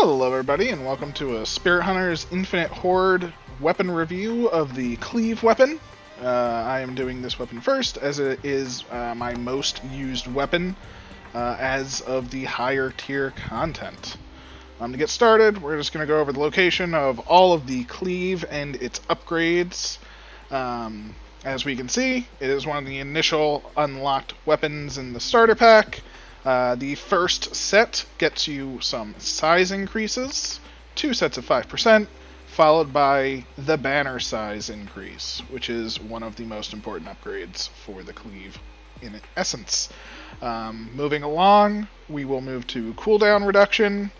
Hello everybody, and welcome to a Spirit Hunter's Infinite Horde weapon review of the Cleave weapon. I am doing this weapon first, as it is my most used weapon as of the higher tier content. To get started, we're just going to go over the location of all of the Cleave and its upgrades. As we can see, it is one of the initial unlocked weapons in the starter pack. The first set gets you some size increases, 2 sets of 5%, followed by the banner size increase, which is one of the most important upgrades for the Cleave in essence. Moving along, we will move to cooldown reduction,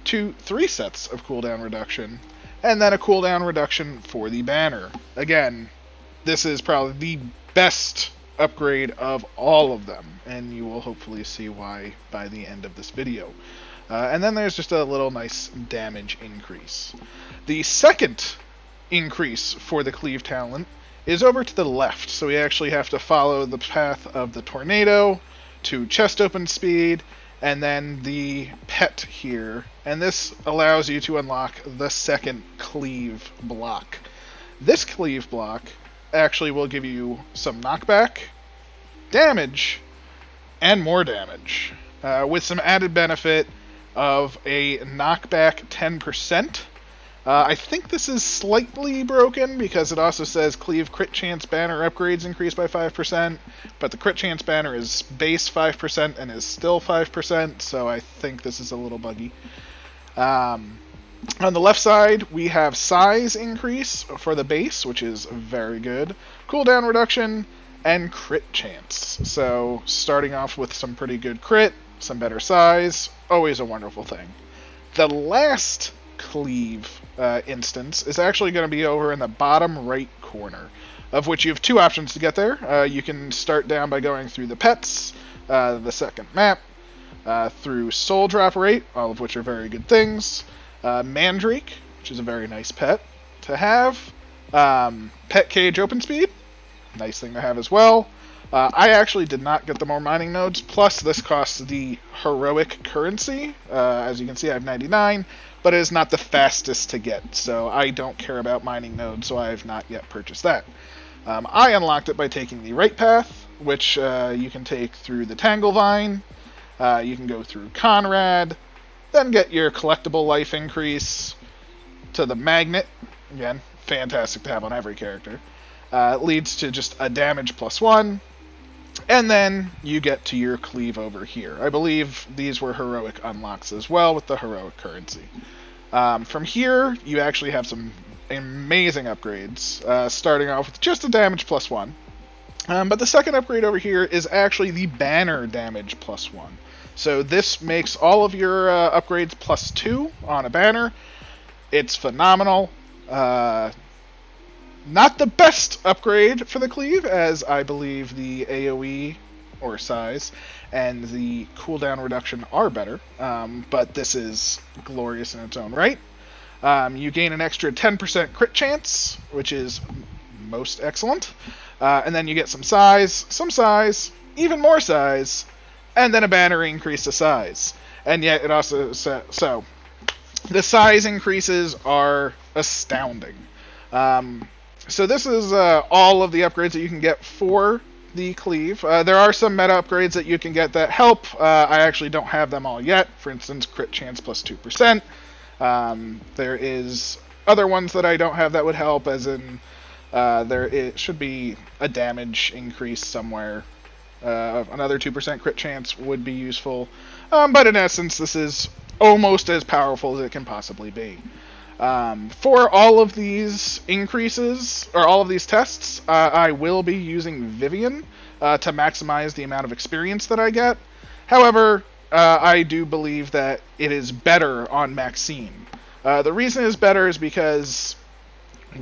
3 sets of cooldown reduction, and then a cooldown reduction for the banner. Again, this is probably the best upgrade of all of them, and you will hopefully see why by the end of this video. And then there's just a little nice damage increase. The second increase for the Cleave talent is over to the left, so we actually have to follow the path of the tornado to chest open speed, and then the pet here, and this allows you to unlock the second Cleave block. This Cleave block actually will give you some knockback, damage, and more damage, with some added benefit of a knockback 10%. I think this is slightly broken because it also says Cleave crit chance banner upgrades increase by 5%, but the crit chance banner is base 5% and is still 5%, so I think this is a little buggy. On the left side, we have size increase for the base, which is very good, cooldown reduction, and crit chance. So starting off with some pretty good crit, some better size, always a wonderful thing. The last Cleave instance is actually going to be over in the bottom right corner, of which you have 2 options to get there. You can start down by going through the pets, the second map, through soul drop rate, all of which are very good things. Mandrake, which is a very nice pet to have. Pet cage open speed, nice thing to have as well. I actually did not get the more mining nodes, plus this costs the heroic currency. As you can see, I have 99, but it is not the fastest to get, so I don't care about mining nodes, so I have not yet purchased that. I unlocked it by taking the right path, which you can take through the Tanglevine. You can go through Conrad, then get your collectible life increase to the magnet. Again, fantastic to have on every character. It leads to just a damage +1. And then you get to your Cleave over here. I believe these were heroic unlocks as well with the heroic currency. From here, you actually have some amazing upgrades, starting off with just a damage +1. But the second upgrade over here is actually the banner damage +1. So this makes all of your upgrades +2 on a banner. It's phenomenal. Not the best upgrade for the Cleave, as I believe the AoE, or size, and the cooldown reduction are better. But this is glorious in its own right. You gain an extra 10% crit chance, which is most excellent. And then you get some size, even more size, and then a banner increase to size. And yet it also so the size increases are astounding. So this is all of the upgrades that you can get for the Cleave. There are some meta upgrades that you can get that help. I actually don't have them all yet. For instance, crit chance +2%. There is other ones that I don't have that would help, as in it should be a damage increase somewhere. Another 2% crit chance would be useful. But in essence, this is almost as powerful as it can possibly be. For all of these increases, or all of these tests, I will be using Vivian to maximize the amount of experience that I get. However, I do believe that it is better on Maxine. The reason it is better is because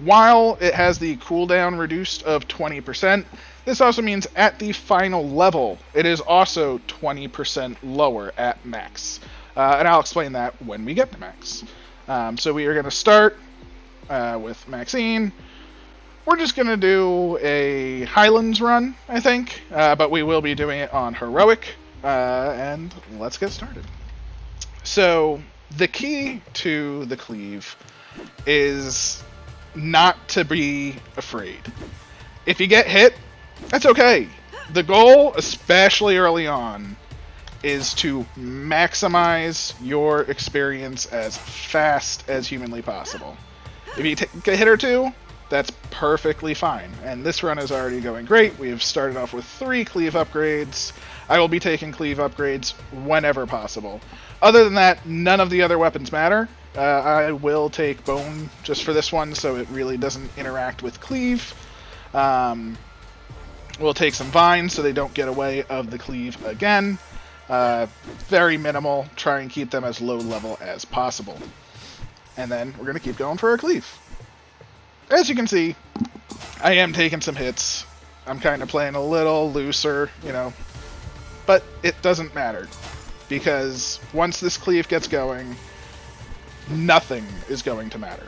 while it has the cooldown reduced of 20%, this also means at the final level, it is also 20% lower at max. And I'll explain that when we get to max. So we are going to start with Maxine. We're just going to do a Highlands run, I think, but we will be doing it on Heroic, and let's get started. So the key to the Cleave is not to be afraid. If you get hit, that's okay. The goal, especially early on, is to maximize your experience as fast as humanly possible. If you take a hit or two, that's perfectly fine. And this run is already going great. We have started off with 3 Cleave upgrades. I will be taking Cleave upgrades whenever possible. Other than that, none of the other weapons matter. I will take Bone just for this one, so it really doesn't interact with Cleave. We'll take some Vines so they don't get away of the Cleave again. Very minimal. Try and keep them as low level as possible. And then we're going to keep going for our Cleave. As you can see, I am taking some hits. I'm kind of playing a little looser, you know. But it doesn't matter. Because once this Cleave gets going, nothing is going to matter.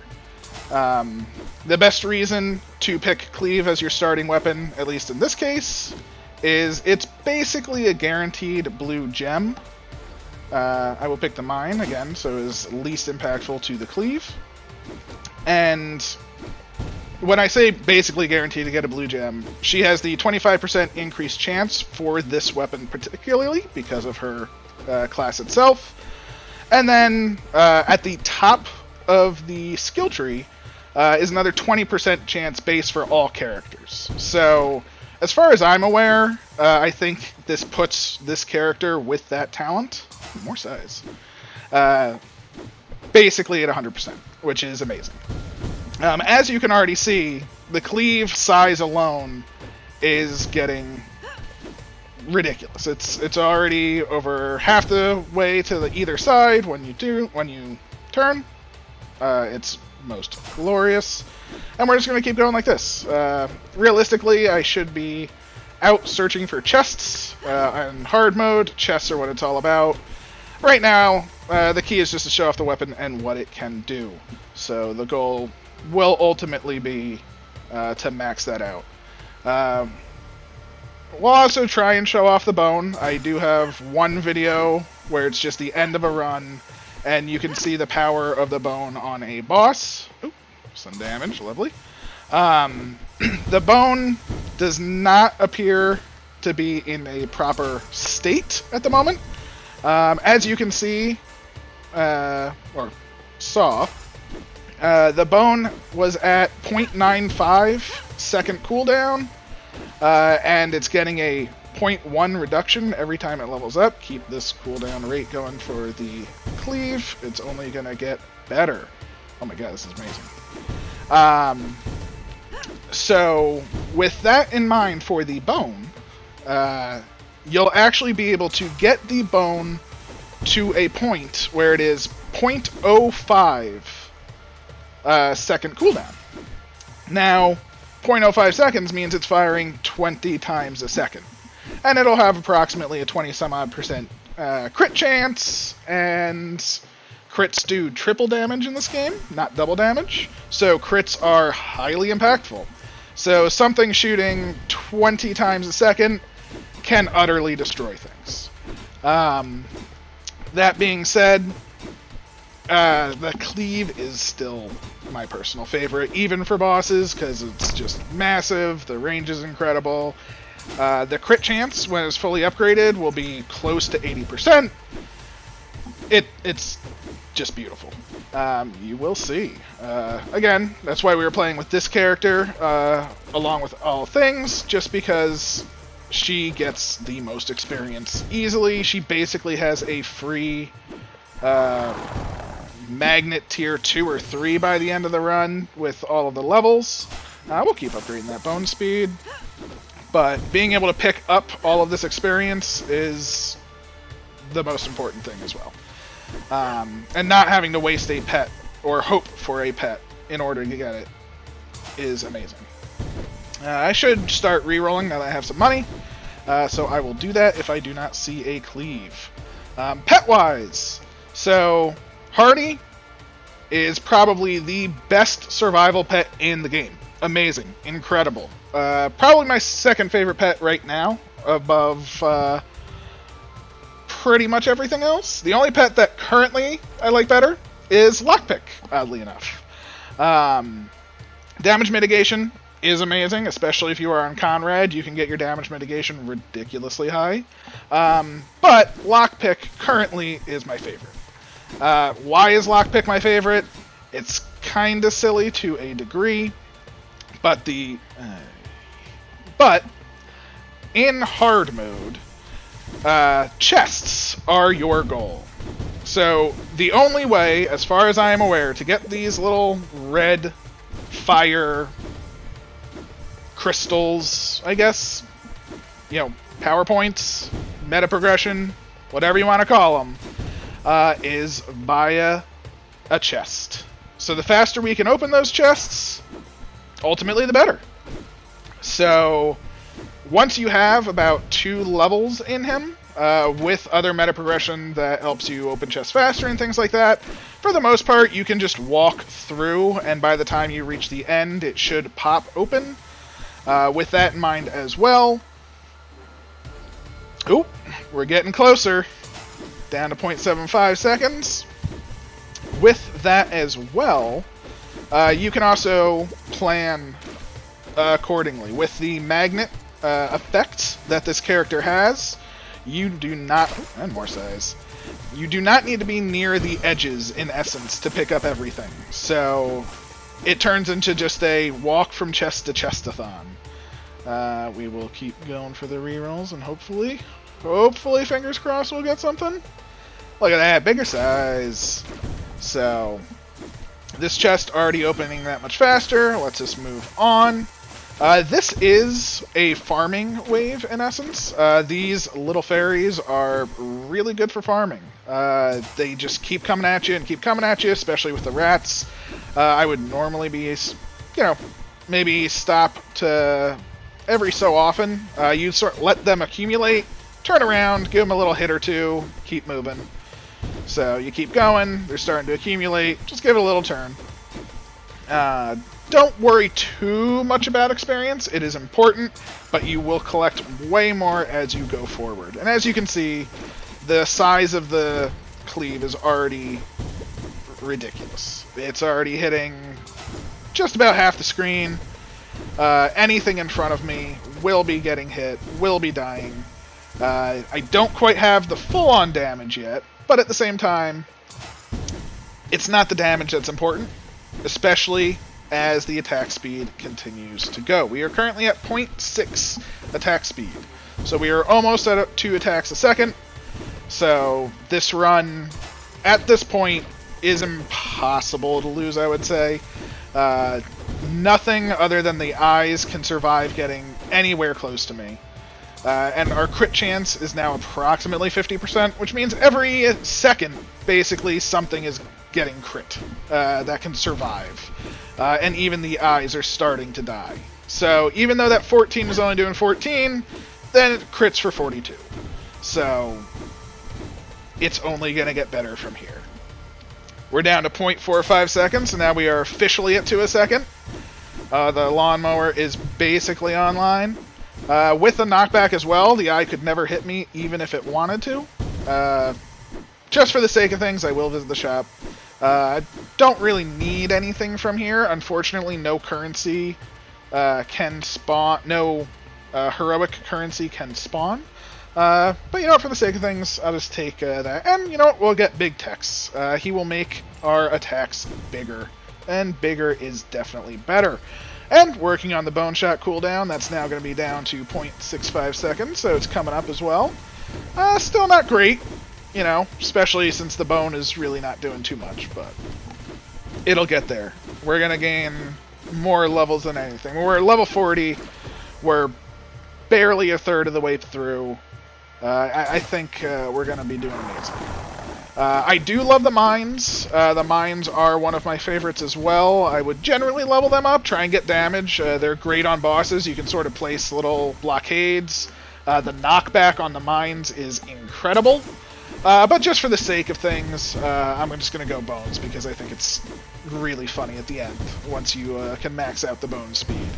The best reason to pick Cleave as your starting weapon, at least in this case, is it's basically a guaranteed blue gem. I will pick the mine again, so it's least impactful to the Cleave. And when I say basically guaranteed to get a blue gem, she has the 25% increased chance for this weapon particularly because of her class itself. And then at the top of the skill tree is another 20% chance base for all characters. So as far as I'm aware, I think this puts this character with that talent, more size, basically at 100%, which is amazing. As you can already see, the Cleave size alone is getting ridiculous. It's already over half the way to the either side when you turn. It's most glorious. And we're just going to keep going like this. Realistically, I should be out searching for chests. On hard mode, chests are what it's all about. Right now, the key is just to show off the weapon and what it can do. So the goal will ultimately be to max that out. We'll also try and show off the Bone. I do have one video where it's just the end of a run, and you can see the power of the Bone on a boss. Ooh, some damage, lovely. The Bone does not appear to be in a proper state at the moment. As you can see, or saw, the Bone was at 0.95 second cooldown, and it's getting a 0.1 reduction every time it levels up. Keep this cooldown rate going for the Cleave. It's only going to get better. Oh my god, this is amazing. So, with that in mind for the Bone, you'll actually be able to get the Bone to a point where it is 0.05 second cooldown. Now, 0.05 seconds means it's firing 20 times a second. And it'll have approximately a 20-some-odd% crit chance, and crits do triple damage in this game, not double damage. So crits are highly impactful. So something shooting 20 times a second can utterly destroy things. That being said, the Cleave is still my personal favorite, even for bosses, because it's just massive, the range is incredible. The crit chance, when it's fully upgraded, will be close to 80%. It's just beautiful. You will see. Again, that's why we were playing with this character, along with all things, just because she gets the most experience easily. She basically has a free magnet tier 2 or 3 by the end of the run with all of the levels. We'll keep upgrading that bone speed, but being able to pick up all of this experience is the most important thing as well. And not having to waste a pet or hope for a pet in order to get it is amazing. I should start re-rolling now that I have some money, so I will do that if I do not see a Cleave. Pet-wise, so Hardy is probably the best survival pet in the game. Amazing. Incredible. Probably my second favorite pet right now, above pretty much everything else. The only pet that currently I like better is Lockpick, oddly enough. Damage mitigation is amazing, especially if you are on Conrad. You can get your damage mitigation ridiculously high. But Lockpick currently is my favorite. Why is Lockpick my favorite? It's kind of silly to a degree, but in hard mode, chests are your goal. So the only way, as far as I am aware, to get these little red fire crystals, I guess, power points, meta progression, whatever you want to call them, is via a chest. So the faster we can open those chests, ultimately the better. So once you have about 2 levels in him, with other meta progression that helps you open chests faster and things like that, for the most part you can just walk through, and by the time you reach the end it should pop open. With that in mind as well. Oop, we're getting closer. Down to 0.75 seconds. With that as well, you can also plan accordingly. With the magnet effect that this character has, you do not... and more size. You do not need to be near the edges, in essence, to pick up everything. So it turns into just a walk from chest to chestathon. We will keep going for the rerolls, and hopefully, fingers crossed, we'll get something. Look at that, bigger size. So this chest already opening that much faster. Let's just move on. This is a farming wave, in essence. These little fairies are really good for farming. They just keep coming at you and keep coming at you, especially with the rats. I would normally be, maybe stop to every so often. You sort of let them accumulate, turn around, give them a little hit or two, keep moving. So you keep going, they're starting to accumulate, just give it a little turn. Don't worry too much about experience, it is important, but you will collect way more as you go forward. And as you can see, the size of the cleave is already ridiculous. It's already hitting just about half the screen. Anything in front of me will be getting hit, will be dying. I don't quite have the full-on damage yet, but at the same time, it's not the damage that's important, especially as the attack speed continues to go. We are currently at 0.6 attack speed, so we are almost at 2 attacks a second. So this run, at this point, is impossible to lose, I would say. Nothing other than the eyes can survive getting anywhere close to me. And our crit chance is now approximately 50%, which means every second, basically, something is getting crit that can survive. And even the eyes are starting to die. So even though that 14 is only doing 14, then it crits for 42. So it's only going to get better from here. We're down to 0.45 seconds, and now we are officially at 2 a second. The lawnmower is basically online. With the knockback as well, the eye could never hit me, even if it wanted to. Just for the sake of things, I will visit the shop. I don't really need anything from here. Unfortunately, no currency can spawn. No heroic currency can spawn. But you know what, for the sake of things, I'll just take that. And you know what, we'll get Big Tex. He will make our attacks bigger. And bigger is definitely better. And working on the bone shot cooldown, that's now going to be down to 0.65 seconds, so it's coming up as well. Still not great, especially since the bone is really not doing too much, but it'll get there. We're going to gain more levels than anything. We're at level 40. We're barely a third of the way through. I think we're going to be doing amazing. I do love the mines. The mines are one of my favorites as well. I would generally level them up, try and get damage. They're great on bosses. You can sort of place little blockades. The knockback on the mines is incredible. But just for the sake of things, I'm just going to go bones because I think it's really funny at the end once you can max out the bone speed.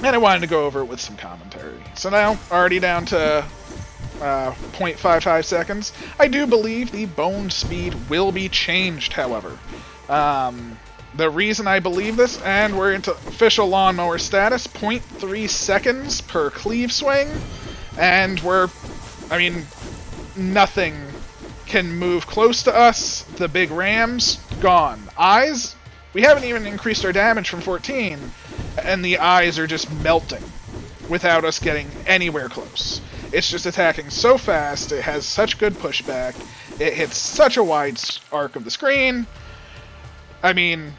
And I wanted to go over it with some commentary. So now, already down to 0.55 seconds. I do believe the bone speed will be changed, however. The reason I believe this, and we're into official Lawnmower status, 0.3 seconds per cleave swing, and nothing can move close to us. The big rams, gone. Eyes, we haven't even increased our damage from 14, and the eyes are just melting without us getting anywhere close. It's just attacking so fast, it has such good pushback, it hits such a wide arc of the screen. I mean,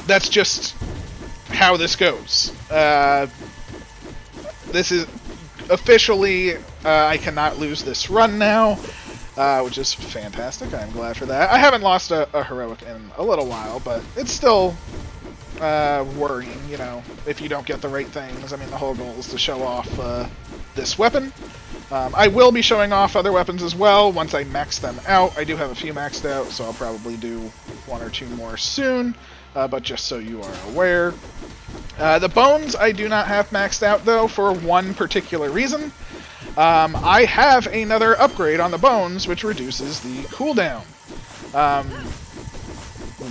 that's just how this goes. This is officially, I cannot lose this run now, which is fantastic. I'm glad for that. I haven't lost a heroic in a little while, but it's still worrying, you know, if you don't get the right things. I mean, the whole goal is to show off this weapon. I will be showing off other weapons as well once I max them out. I do have a few maxed out, so I'll probably do one or two more soon, but just so you are aware. The bones I do not have maxed out, though, for one particular reason. I have another upgrade on the bones, which reduces the cooldown.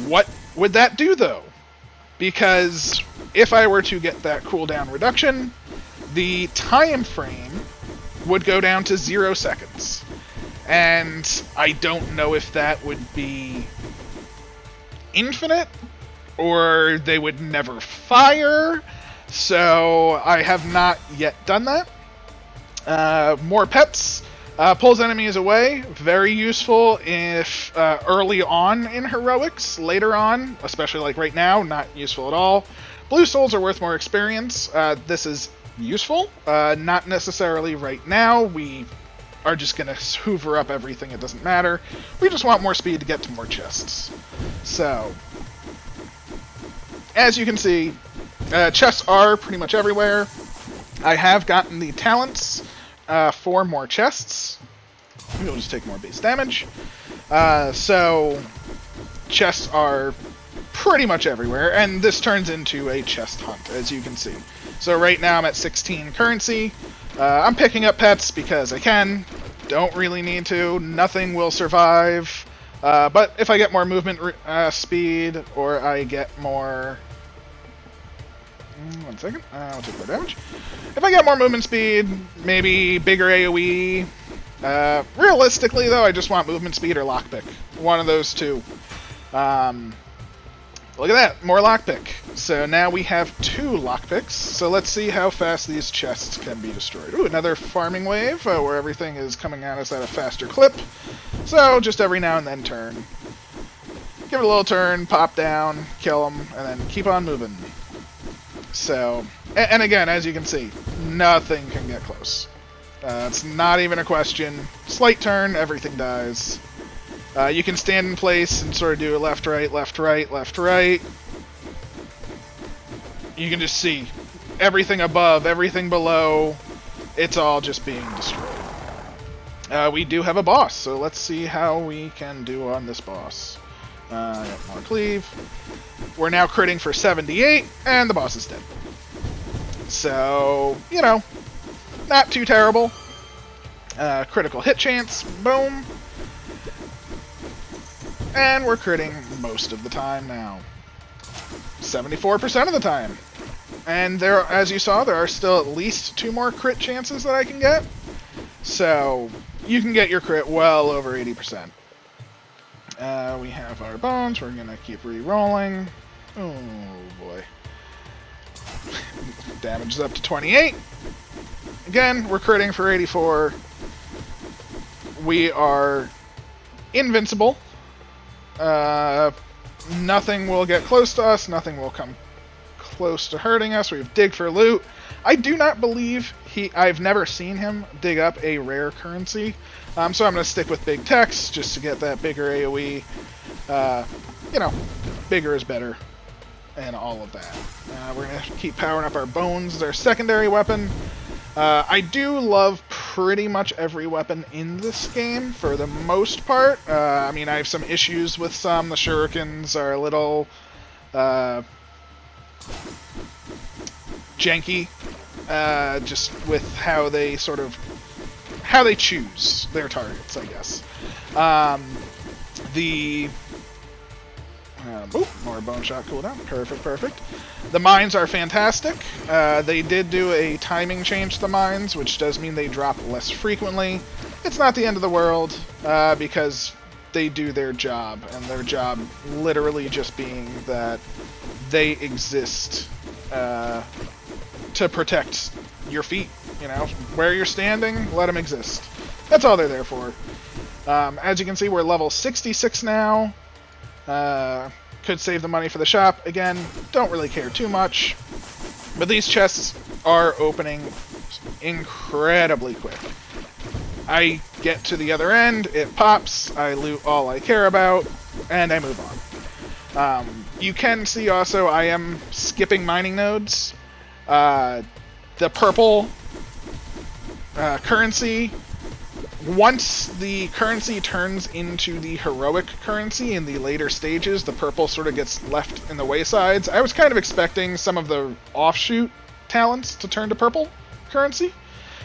What would that do, though? Because if I were to get that cooldown reduction, the time frame would go down to 0 seconds. And I don't know if that would be infinite, or they would never fire, so I have not yet done that. More pets. Pulls enemies away. Very useful if early on in heroics. Later on, especially like right now, not useful at all. Blue souls are worth more experience. This is useful. Not necessarily right now. We are just going to hoover up everything. It doesn't matter. We just want more speed to get to more chests. So, as you can see, chests are pretty much everywhere. I have gotten the talents for more chests. We'll just take more base damage. So, chests are pretty much everywhere, and this turns into a chest hunt, as you can see. So right now I'm at 16 currency. I'm picking up pets because I can. Don't really need to. Nothing will survive. But if I get more movement speed, or I get more... One second. I'll take more damage. If I get more movement speed, maybe bigger AoE. Realistically, though, I just want movement speed or lockpick. One of those two. Look at that, more lockpick. So now we have 2 lockpicks. So let's see how fast these chests can be destroyed. Ooh, another farming wave where everything is coming at us at a faster clip. So just every now and then turn. Give it a little turn, pop down, kill them, and then keep on moving. So, and again, as you can see, nothing can get close. It's not even a question. Slight turn, everything dies. You can stand in place and sort of do a left, right, left, right, left, right. You can just see everything above, everything below. It's all just being destroyed. We do have a boss, so let's see how we can do on this boss. More cleave. We're now critting for 78, and the boss is dead. So, you know, not too terrible. Critical hit chance, boom. And we're critting most of the time now. 74% of the time. And there, as you saw, there are still at least 2 more crit chances that I can get. So, you can get your crit well over 80%. We have our bones. We're going to keep re-rolling. Oh, boy. Damage is up to 28. Again, we're critting for 84. We are invincible. Nothing will get close to us. Nothing will come close to hurting us. We have dig for loot. I do not believe I've never seen him dig up a rare currency. So I'm going to stick with big text just to get that bigger AoE. You know, bigger is better. And all of that. We're going to keep powering up our bones as our secondary weapon. I do love pretty much every weapon in this game, for the most part. I mean, I have some issues with some. The shurikens are a little janky, just with how they sort of how they choose their targets, I guess. More bone shot cooldown. Perfect. The mines are fantastic. They did do a timing change to the mines, which does mean they drop less frequently. It's not the end of the world, because they do their job, and their job literally just being that they exist to protect your feet. You know, where you're standing, let them exist. That's all they're there for. As you can see, we're level 66 now. Could save the money for the shop. Again, don't really care too much. But these chests are opening incredibly quick. I get to the other end, it pops, I loot all I care about, and I move on. You can see also I am skipping mining nodes. The purple currency, once the currency turns into the heroic currency in the later stages, the purple sort of gets left in the waysides. I was kind of expecting some of the offshoot talents to turn to purple currency,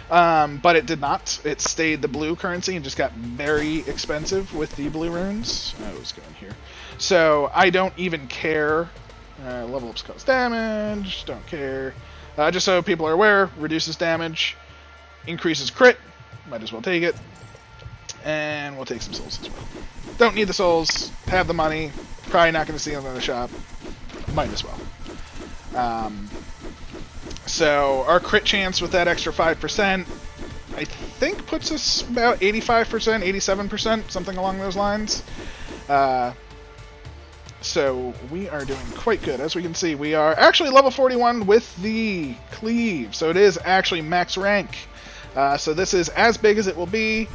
but it did not. It stayed the blue currency and just got very expensive with the blue runes. I was going here. So I don't even care. Level ups cause damage, don't care. Just so people are aware, reduces damage, increases crit, might as well take it, and we'll take some souls as well. Don't need the souls, have the money, probably not going to see them in the shop, might as well. So our crit chance with that extra 5%, I think puts us about 85%, 87%, something along those lines. So we are doing quite good. As we can see, we are actually level 41 with the Cleave, so it is actually max rank. So this is as big as it will be,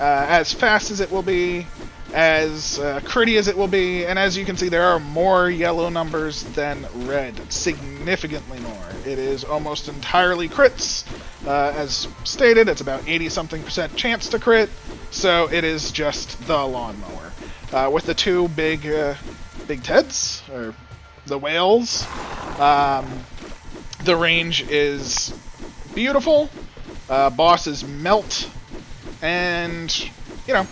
as fast as it will be, as critty as it will be, and as you can see, there are more yellow numbers than red, significantly more. It is almost entirely crits. As stated, it's about 80-something% chance to crit, so it is just the Lawnmower. With the two big Teds, or the whales, the range is beautiful. Bosses melt, and, you know,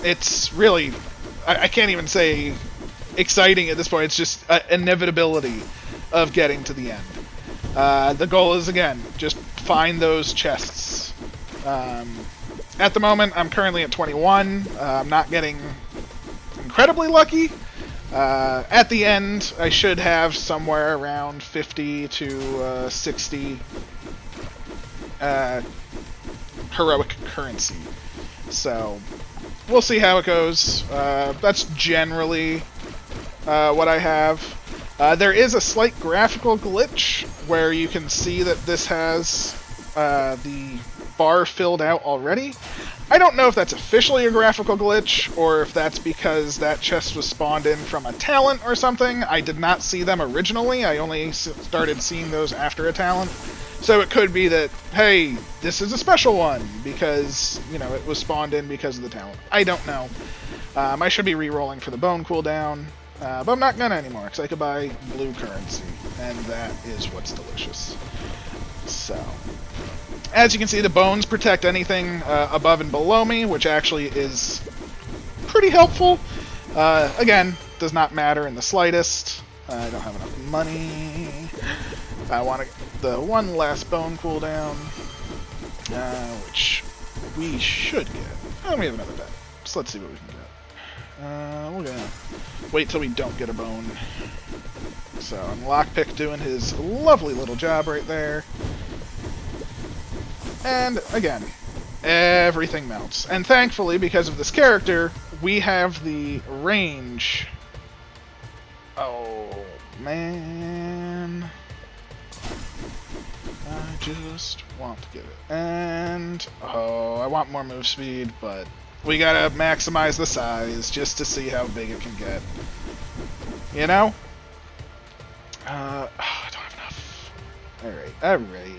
it's really, I can't even say exciting at this point, it's just inevitability of getting to the end. The goal is, again, just find those chests. At the moment, I'm currently at 21, I'm not getting incredibly lucky. At the end, I should have somewhere around 50 to 60 heroic currency. So we'll see how it goes. That's generally what I have. There is a slight graphical glitch where you can see that this has the bar filled out already. I don't know if that's officially a graphical glitch, or if that's because that chest was spawned in from a talent or something. I did not see them originally. I only started seeing those after a talent. So it could be that, hey, this is a special one, because, you know, it was spawned in because of the talent. I don't know. I should be re-rolling for the bone cooldown, but I'm not gonna anymore, because I could buy blue currency, and that is what's delicious. So, as you can see, the bones protect anything above and below me, which actually is pretty helpful. Again, does not matter in the slightest. I don't have enough money. I want to get the one last bone cooldown, which we should get. And we have another bet, so let's see what we can get. We're gonna wait till we don't get a bone. So, Lockpick doing his lovely little job right there. And, again, everything melts. And thankfully, because of this character, we have the range. Oh, man. I just want to get it. And, oh, I want more move speed, but we gotta maximize the size just to see how big it can get. You know? I don't have enough. Alright.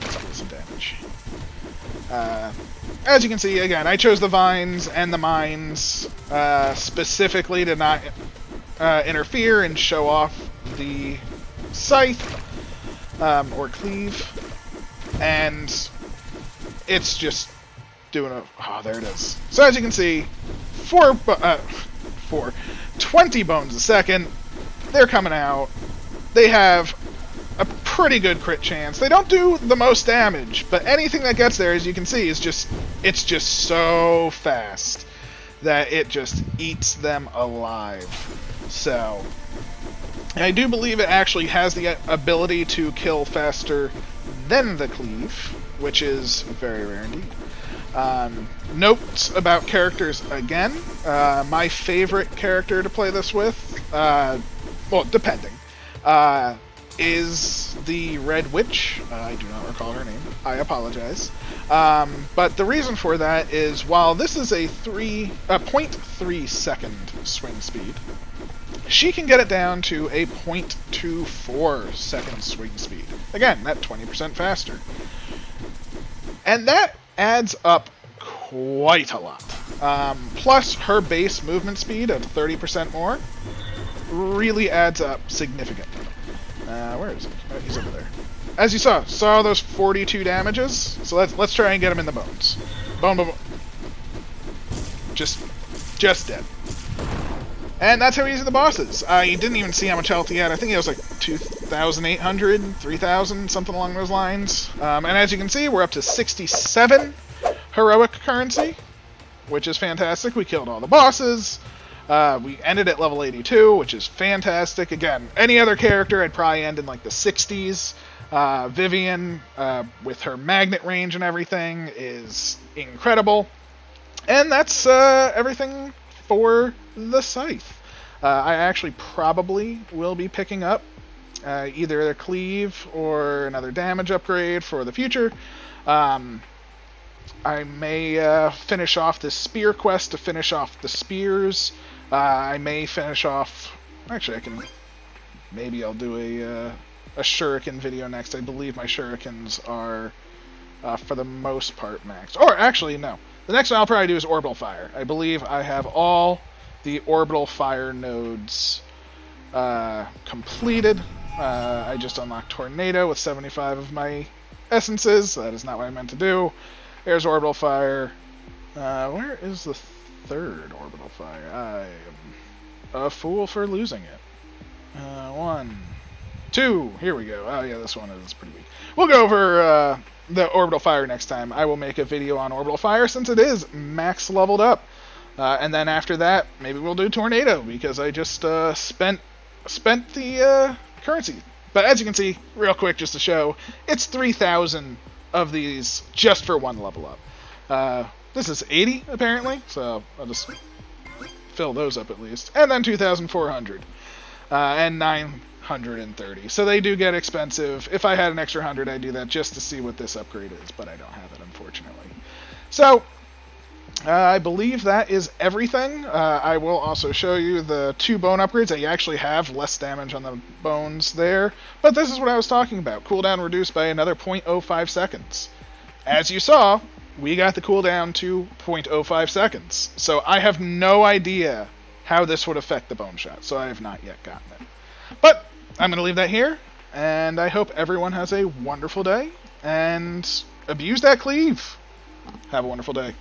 Let's do some damage. As you can see, again, I chose the vines and the mines specifically to not interfere and show off the scythe or cleave. And it's just doing a... Oh, there it is. So as you can see, 20 bones a second. They're coming out. They have a pretty good crit chance. They don't do the most damage, but anything that gets there, as you can see, is just... It's just so fast that it just eats them alive. So... I do believe it actually has the ability to kill faster than the Cleave, which is very rare indeed. Notes about characters again. My favorite character to play this with, well, depending, is the Red Witch. I do not recall her name. I apologize. But the reason for that is while this is a 0.3 second swing speed, she can get it down to a 0.24 second swing speed. Again, that 20% faster. And that adds up quite a lot. Plus, her base movement speed of 30% more really adds up significantly. Where is he? Oh, he's over there. As you saw those 42 damages? So let's try and get him in the bones. Bone, bone, bone. Just dead. And that's how easy the boss is. You didn't even see how much health he had. I think he was like 2,800, 3,000, something along those lines. And as you can see, we're up to 67 heroic currency, which is fantastic. We killed all the bosses. We ended at level 82, which is fantastic. Again, any other character, I'd probably end in like the 60s. Vivian, with her magnet range and everything, is incredible. And that's everything for the Scythe. I actually probably will be picking up either a Cleave or another damage upgrade for the future. I may finish off this spear quest to finish off the spears. I may finish off... Actually, maybe I'll do a shuriken video next. I believe my shurikens are, for the most part, maxed. Or, actually, no. The next one I'll probably do is Orbital Fire. I believe I have all the Orbital Fire nodes completed. I just unlocked Tornado with 75 of my essences. That is not what I meant to do. There's Orbital Fire. Where is the third Orbital Fire? I am a fool for losing it. 1, 2. Here we go. Oh yeah, this one is pretty weak. We'll go over the Orbital Fire next time. I will make a video on Orbital Fire since it is max leveled up. And then after that, maybe we'll do Tornado because I just spent the currency. But as you can see, real quick just to show, it's 3,000 of these just for one level up. This is 80 apparently, so I'll just fill those up at least. And then 2,400 and 930. So they do get expensive. If I had an extra 100, I'd do that just to see what this upgrade is, but I don't have it unfortunately. So I believe that is everything. I will also show you the 2 bone upgrades that you actually have less damage on the bones there. But this is what I was talking about. Cooldown reduced by another 0.05 seconds. As you saw, we got the cooldown to 0.05 seconds. So I have no idea how this would affect the bone shot. So I have not yet gotten it. But I'm going to leave that here. And I hope everyone has a wonderful day. And abuse that Cleave. Have a wonderful day.